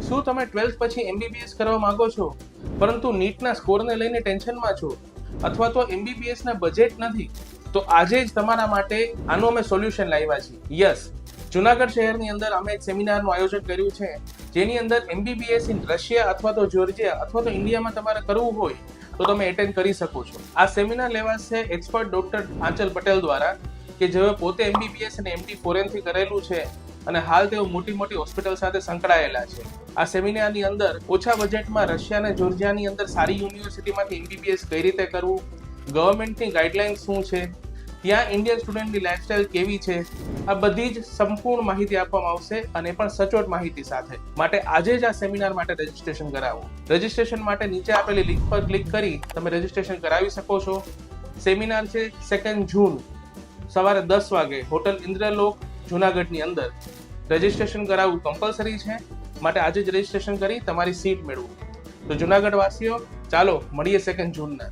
શું તમે 12th પછી MBBS કરવા માંગો છો પરંતુ નીટના સ્કોરને લઈને ટેન્શનમાં છો અથવા તો MBBS ના બજેટ નથી, તો આજે જ તમારા માટે આનું અમે સોલ્યુશન લાવ્યા છીએ. યસ, જુનાગઢ શહેરની અંદર અમે એક સેમિનારનું આયોજન કર્યું છે, જેની અંદર MBBS ઇન રશિયા અથવા તો જોર્જિયા અથવા તો ઇન્ડિયામાં તમારે કરવું હોય તો તમે એટેન્ડ કરી શકો છો. આ સેમિનાર લેવાશે એક્સપર્ટ ડોક્ટર આંચલ પટેલ દ્વારા, કે જેઓ પોતે MBBS અને MD ફોરેનથી કરેલું છે અને હાલ તેઓ મોટી મોટી હોસ્પિટલ સાથે સંકળાયેલા છે. આ સેમિનારની અંદર ઓછા બજેટમાં રશિયા અને જોર્જિયાની અંદર સારી યુનિવર્સિટીમાંથી MBBS કઈ રીતે કરવું, ગવર્મેન્ટની ગાઈડલાઇન્સ શું છે, ત્યાં ઇન્ડિયન સ્ટુડન્ટની લાઈફસ્ટાઈલ કેવી છે, આ બધી જ સંપૂર્ણ માહિતી આપવામાં આવશે અને પણ સચોટ માહિતી સાથે. માટે આજે જ આ સેમિનાર માટે રજીસ્ટ્રેશન કરાવો. રજીસ્ટ્રેશન માટે નીચે આપેલી લિંક પર ક્લિક કરી તમે રજીસ્ટ્રેશન કરાવી શકો છો. સેમિનાર છે 2 જૂન સવારે 10 વાગે હોટલ ઇન્દ્રલોક જુનાગઢની અંદર. રજીસ્ટ્રેશન કરાવવું કમ્પલસરી છે, માટે આજે જ રજીસ્ટ્રેશન કરી તમારી સીટ મેળવો. તો જુનાગઢ વાસીઓ, ચાલો મળીએ 2 જૂનના.